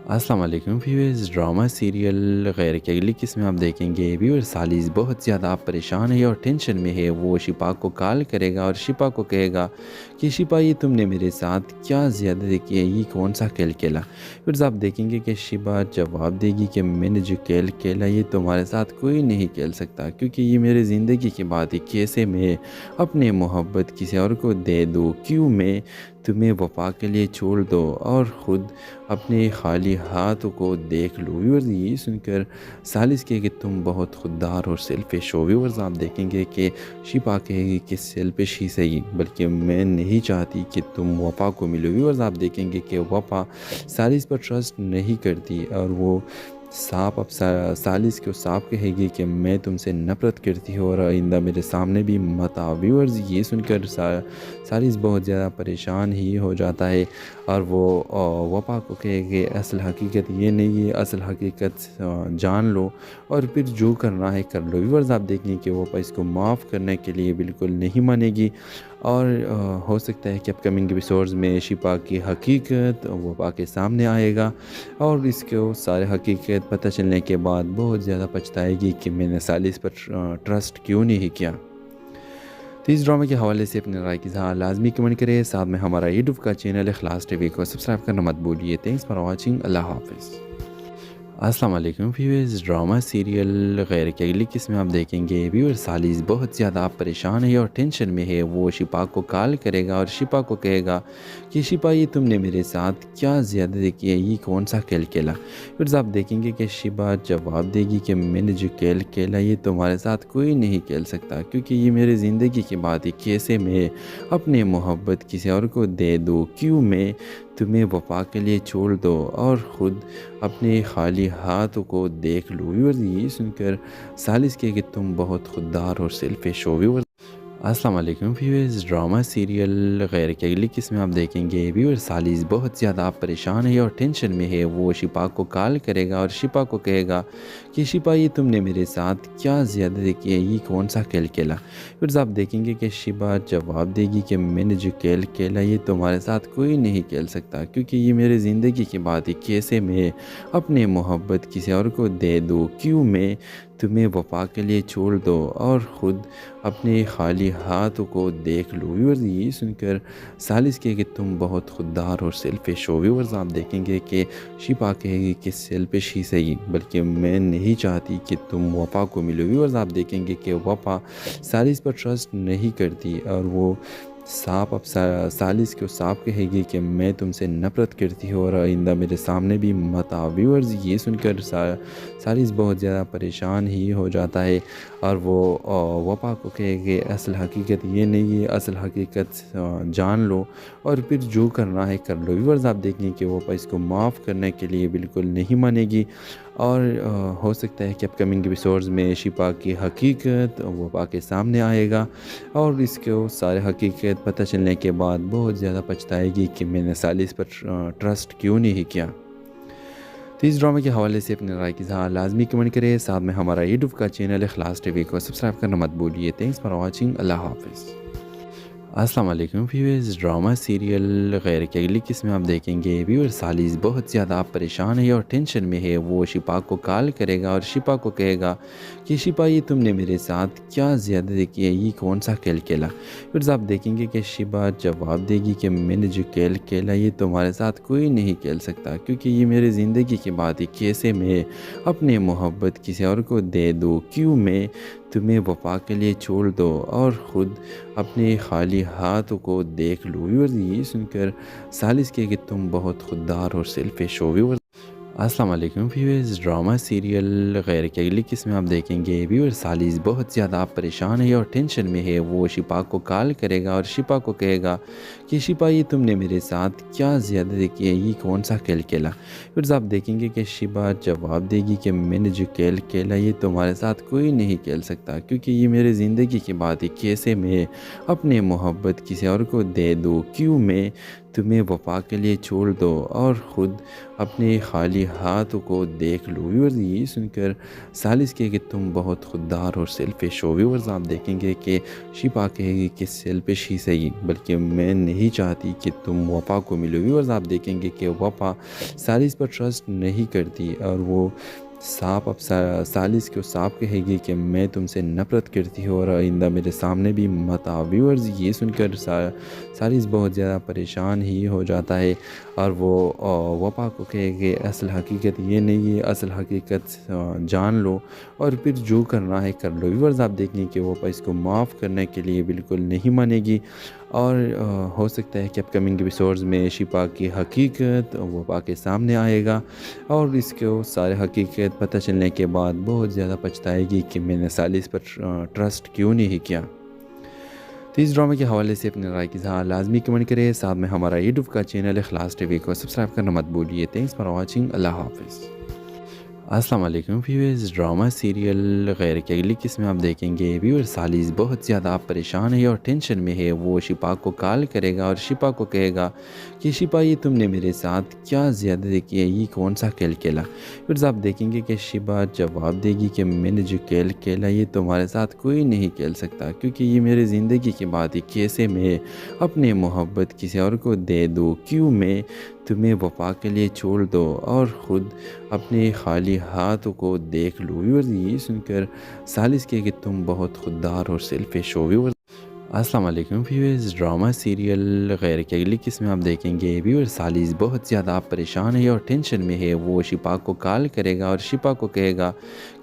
السلام علیکم ویورز، ڈرامہ سیریل غیر کی اگلی قسم میں آپ دیکھیں گے ویور سالس بہت زیادہ پریشان ہے اور ٹینشن میں ہے۔ وہ شپا کو کال کرے گا اور شپا کو کہے گا کہ شپا یہ تم نے میرے ساتھ کیا زیادتی کی ہے، یہ کون سا کھیل کھیلا۔ پھر آپ دیکھیں گے کہ شپا جواب دے گی کہ میں نے جو کھیل کھیلا یہ تمہارے ساتھ کوئی نہیں کھیل سکتا، کیونکہ یہ میرے زندگی کی بات ہے۔ کیسے میں اپنے محبت کسی اور کو دے دوں، کیوں میں تمہیں وفا کے لیے چھوڑ دو اور خود اپنے خالی ہاتھوں کو دیکھ لو۔ ویورز یہ سن کر سالس کہے کہ تم بہت خوددار اور سیلفش ہو۔ ویورز آپ دیکھیں گے کہ شپا کہے گی کہ سیلفش ہی صحیح، بلکہ میں نہیں چاہتی کہ تم وفا کو ملو۔ ویورز آپ دیکھیں گے کہ وفا سالس پر ٹرسٹ نہیں کرتی اور وہ صاف اب سالس کو صاف کہے گی کہ میں تم سے نفرت کرتی ہوں اور آئندہ میرے سامنے بھی مت آؤ۔ ویورز یہ سن کر سالس بہت زیادہ پریشان ہی ہو جاتا ہے اور وہ وفا کو کہے کہ اصل حقیقت یہ نہیں ہے، اصل حقیقت جان لو اور پھر جو کرنا ہے کر لو۔ ویورز آپ دیکھیں کہ وفا اس کو معاف کرنے کے لیے بالکل نہیں مانے گی اور ہو سکتا ہے کہ اپ کمنگ ایپیسوڈز میں شپا کی حقیقت وفا کے سامنے آئے گا اور اس کو سارے حقیقت پتہ چلنے کے بعد بہت زیادہ پچھتائے گی کہ میں نے سالس پر ٹرسٹ کیوں نہیں کیا۔ تو اس ڈرامے کے حوالے سے اپنے رائے کی اظہار لازمی کمنٹ کریں، ساتھ میں ہمارا یوٹیوب کا چینل اخلاص ٹی وی کو سبسکرائب کرنا مت بھولیے۔ تھینکس فار واچنگ، اللہ حافظ۔ السلام علیکم ویورز، ڈرامہ سیریل غیر کی اگلی قسم میں آپ دیکھیں گے ویور سالس بہت زیادہ پریشان ہے اور ٹینشن میں ہے۔ وہ شپا کو کال کرے گا اور شپا کو کہے گا کہ شپا یہ تم نے میرے ساتھ کیا زیادتی کی ہے، یہ کون سا کھیل کھیلا۔ پھر آپ دیکھیں گے کہ شپا جواب دے گی کہ میں نے جو کھیل کھیلا یہ تمہارے ساتھ کوئی نہیں کھیل سکتا، کیونکہ یہ میرے زندگی کی بات ہے۔ کیسے میں اپنے محبت کسی اور کو دے دوں، کیوں میں تمہیں وفا کے لیے چھوڑ دو اور خود اپنے خالی ہاتھوں کو دیکھ لو۔ ویورز یہ سن کر سالس کہے کہ تم بہت خوددار اور سیلفش ہو۔ ویورز السلام علیکم ویورز، ڈرامہ سیریل غیر کی اگلی قسم میں آپ دیکھیں گے ویورز سالیس بہت زیادہ پریشان ہے اور ٹینشن میں ہے۔ وہ شپا کو کال کرے گا اور شپا کو کہے گا کہ شپا یہ تم نے میرے ساتھ کیا زیادتی کی ہے، یہ کون سا کھیل کھیلا۔ ویورز آپ دیکھیں گے کہ شپا جواب دے گی کہ میں نے جو کھیل کھیلا یہ تمہارے ساتھ کوئی نہیں کھیل سکتا، کیونکہ یہ میرے زندگی کی بات ہے۔ کیسے میں اپنے محبت کسی اور کو دے دوں، کیوں میں تمہیں وفا کے لیے چھوڑ دو اور خود اپنے خالی ہاتھوں کو دیکھ لو۔ ویورز یہ سن کر سالس کہے کہ تم بہت خوددار اور سیلفش ہو۔ ویورز آپ دیکھیں گے کہ شپا کہے گی کہ سیلفش ہی صحیح، بلکہ میں نہیں چاہتی کہ تم وفا کو ملو۔ ویورز آپ دیکھیں گے کہ وفا سالس پر ٹرسٹ نہیں کرتی اور وہ صاف اب سالس کو صاف کہے گی کہ میں تم سے نفرت کرتی ہوں اور آئندہ میرے سامنے بھی مت آؤ۔ ویورز یہ سن کر سالس بہت زیادہ پریشان ہی ہو جاتا ہے اور وہ وفا کو کہے کہ اصل حقیقت یہ نہیں ہے، اصل حقیقت جان لو اور پھر جو کرنا ہے کر لو۔ ویورز آپ دیکھیں کہ وفا اس کو معاف کرنے کے لیے بالکل نہیں مانے گی اور ہو سکتا ہے کہ اپ کمنگ ایپیسوڈز میں شپا کی حقیقت وفا کے سامنے آئے گا اور اس کو سارے حقیقت پتہ چلنے کے بعد بہت زیادہ پچھتائے گی کہ میں نے سالس پر ٹرسٹ کیوں نہیں کیا۔ تو اس ڈرامے کے حوالے سے اپنے رائے کی اظہار لازمی کمنٹ کرے، ساتھ میں ہمارا یوٹیوب کا چینل اخلاص ٹی وی کو سبسکرائب کرنا مت بھولیے۔ تھینکس فار واچنگ، اللہ حافظ۔ السلام علیکم ویورز، ڈرامہ سیریل غیر کی اگلی قسم میں آپ دیکھیں گے ویورز سالس بہت زیادہ پریشان ہے اور ٹینشن میں ہے۔ وہ شپا کو کال کرے گا اور شپا کو کہے گا کہ شپا یہ تم نے میرے ساتھ کیا زیادتی کی ہے، یہ کون سا کھیل کھیلا۔ ویورز آپ دیکھیں گے کہ شپا جواب دے گی کہ میں نے جو کھیل کھیلا یہ تمہارے ساتھ کوئی نہیں کھیل سکتا، کیونکہ یہ میرے زندگی کی بات ہے۔ کیسے میں اپنے محبت کسی اور کو دے دوں، کیوں میں تمہیں وفا کے لیے چھوڑ دو اور خود اپنے خالی ہاتھوں کو دیکھ لو۔ ویورز یہ سن کر سالس کہے کہ تم بہت خوددار اور سیلفش ہو۔ ویورز السلام علیکم ویورز، ڈرامہ سیریل غیر کی اگلی قسم میں آپ دیکھیں گے ویورز سالس بہت زیادہ پریشان ہے اور ٹینشن میں ہے۔ وہ شپا کو کال کرے گا اور شپا کو کہے گا کہ شپا یہ تم نے میرے ساتھ کیا زیادتی کی ہے، یہ کون سا کھیل کھیلا۔ ویورز آپ دیکھیں گے کہ شپا جواب دے گی کہ میں نے جو کھیل کھیلا یہ تمہارے ساتھ کوئی نہیں کھیل سکتا، کیونکہ یہ میرے زندگی کی بات ہے۔ کیسے میں اپنے محبت کسی اور کو دے دوں، کیوں میں تمہیں وفا کے لیے چھوڑ دو اور خود اپنے خالی ہاتھوں کو دیکھ لو۔ ویورز یہ سن کر سالس کہے کہ تم بہت خوددار اور سیلفش ہو۔ ویورز آپ دیکھیں گے کہ شپا کہے گی کہ سیلفش ہی صحیح، بلکہ میں نہیں چاہتی کہ تم وفا کو ملو۔ ویورز آپ دیکھیں گے کہ وفا سالس پر ٹرسٹ نہیں کرتی اور وہ صاف اب سالس کو صاف کہے گی کہ میں تم سے نفرت کرتی ہوں اور آئندہ میرے سامنے بھی مت آؤ۔ ویورز یہ سن کر سالس بہت زیادہ پریشان ہی ہو جاتا ہے اور وہ وفا کو کہے کہ اصل حقیقت یہ نہیں ہے، اصل حقیقت جان لو اور پھر جو کرنا ہے کر لو۔ ویورز آپ دیکھیں کہ وفا اس کو معاف کرنے کے لیے بالکل نہیں مانے گی اور ہو سکتا ہے کہ اپ کمنگ ایپیسوڈز میں شپا کی حقیقت وفا کے سامنے آئے گا اور اس کو سارے حقیقت پتہ چلنے کے بعد بہت زیادہ پچھتائے گی کہ میں نے سالس پر ٹرسٹ کیوں نہیں کیا۔ تو اس ڈرامے کے حوالے سے اپنے رائے کی اظہار لازمی کمنٹ کرے، ساتھ میں ہمارا یوٹیوب کا چینل اخلاص ٹی وی کو سبسکرائب کرنا مت بھولیے۔ تھینکس فار واچنگ، اللہ حافظ۔ السلام علیکم ویورز، ڈرامہ سیریل غیر کی اگلی قسم میں آپ دیکھیں گے ویورز سالس بہت زیادہ پریشان ہے اور ٹینشن میں ہے۔ وہ شپا کو کال کرے گا اور شپا کو کہے گا کہ شپا یہ تم نے میرے ساتھ کیا زیادتی کی ہے، یہ کون سا کھیل کھیلا۔ ویورز آپ دیکھیں گے کہ شپا جواب دے گی کہ میں نے جو کھیل کھیلا یہ تمہارے ساتھ کوئی نہیں کھیل سکتا، کیونکہ یہ میرے زندگی کی بات ہے۔ کیسے میں اپنے محبت کسی اور کو دے دوں، کیوں میں تمہیں وفا کے لیے چھوڑ دو اور خود اپنے خالی ہاتھوں کو دیکھ لو۔ ویورز یہ سن کر سالس کہے کہ تم بہت خوددار اور سیلفش ہو۔ ویورز السلام علیکم ویورز، ڈرامہ سیریل غیر کی اگلی قسم میں آپ دیکھیں گے ویورز سالس بہت زیادہ پریشان ہے اور ٹینشن میں ہے۔ وہ شپا کو کال کرے گا اور شپا کو کہے گا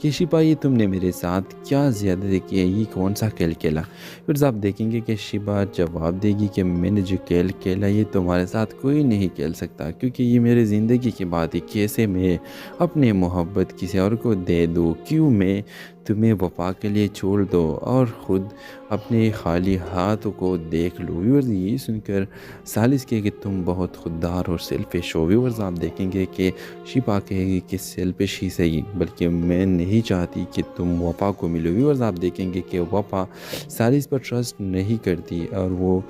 کہ شپا یہ تم نے میرے ساتھ کیا زیادتی کی ہے، یہ کون سا کھیل کھیلا۔ ویورز آپ دیکھیں گے کہ شپا جواب دے گی کہ میں نے جو کھیل کھیلا یہ تمہارے ساتھ کوئی نہیں کھیل سکتا، کیونکہ یہ میرے زندگی کی بات ہے۔ کیسے میں اپنے محبت کسی اور کو دے دوں، کیوں میں تمہیں وفا کے لیے چھوڑ دو اور خود اپنے خالی ہاتھوں کو دیکھ لو۔ ویورز یہ سن کر ثالث کہے کہ تم بہت خوددار اور سیلفش ہو۔ ویورز آپ دیکھیں گے کہ شفا کہے گی کہ سیلفش ہی صحیح، بلکہ میں نہیں چاہتی کہ تم وفا کو ملو۔ ویورز آپ دیکھیں گے کہ وفا ثالث پر ٹرسٹ نہیں کرتی اور وہ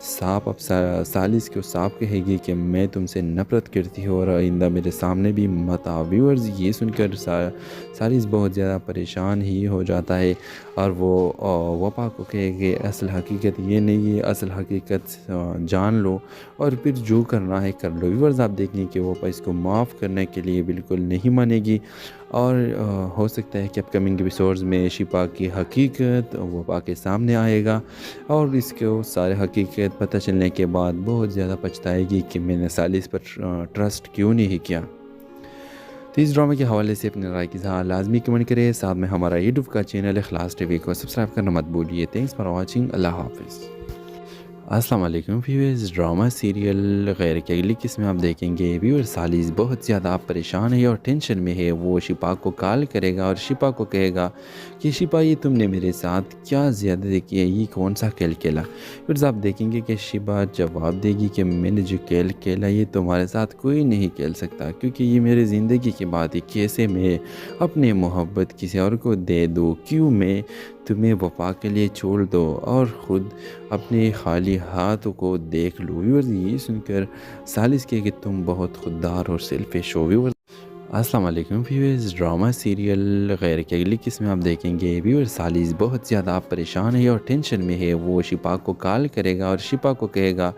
صاف اب ثالث کو صاف کہے گی کہ میں تم سے نفرت کرتی ہوں اور آئندہ میرے سامنے بھی مت آؤ۔ ویورز یہ سن کر ثالث بہت زیادہ پریشان ہی ہو جاتا ہے اور وہ وفا کو کہے کہ اصل حقیقت یہ نہیں ہے، اصل حقیقت جان لو اور پھر جو کرنا ہے کر لو۔ ویورز آپ دیکھیں کہ وفا اس کو معاف کرنے کے لیے بالکل نہیں مانے گی اور ہو سکتا ہے کہ اپ کمنگ ایپیسوڈز میں شفا کی حقیقت وفا کے سامنے آئے گا اور اس کو سارے حقیقت پتہ چلنے کے بعد بہت زیادہ پچھتائے گی کہ میں نے ثالث پر ٹرسٹ کیوں نہیں کیا۔ تو اس ڈرامے کے حوالے سے اپنے رائے کی اظہار لازمی کمنٹ کریں، ساتھ میں ہمارا یوٹیوب کا چینل اخلاص ٹی وی کو سبسکرائب کرنا مت بھولیے۔ تھینکس فار واچنگ، اللہ حافظ۔ السلام علیکم ویورز، ڈرامہ سیریل غیر کی اگلی قسم میں آپ دیکھیں گے ویورز ثالث بہت زیادہ پریشان ہے اور ٹینشن میں ہے۔ وہ شفا کو کال کرے گا اور شفا کو کہے گا کہ شفا یہ تم نے میرے ساتھ کیا زیادتی کی ہے، یہ کون سا کھیل کھیلا۔ ویورز آپ دیکھیں گے کہ شفا جواب دے گی کہ میں نے جو کھیل کھیلا یہ تمہارے ساتھ کوئی نہیں کھیل سکتا، کیونکہ یہ میرے زندگی کی بات ہے۔ کیسے میں اپنے محبت کسی اور کو دے دوں، کیوں میں تمہیں وفا کے لیے چھوڑ دو اور خود اپنے خالی ہاتھوں کو دیکھ لو۔ ویورز یہ سن کر ثالث کہے کہ تم بہت خوددار اور سیلفش ہو۔ ویورز السلام علیکم ویورز، ڈرامہ سیریل غیر کی اگلی قسم میں آپ دیکھیں گے ویورز ثالث بہت زیادہ پریشان ہے اور ٹینشن میں ہے۔ وہ شفا کو کال کرے گا اور شفا کو کہے گا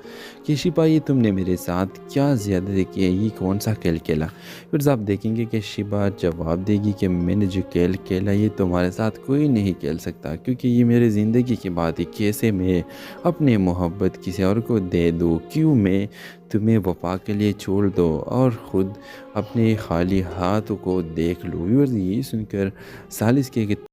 کہ شفا یہ تم نے میرے ساتھ کیا زیادتی کی ہے، یہ کون سا کھیل کھیلا۔ ویورز آپ دیکھیں گے کہ شفا جواب دے گی کہ میں نے جو کھیل کھیلا یہ تمہارے ساتھ کوئی نہیں کھیل سکتا، کیونکہ یہ میرے زندگی کی بات ہے۔ کیسے میں اپنے محبت کسی اور کو دے دوں، کیوں میں تمہیں وفا کے لیے چھوڑ دو اور خود اپنے خالی ہاتھوں کو دیکھ لو۔ ویورز یہ سن کر ثالث کہے کہ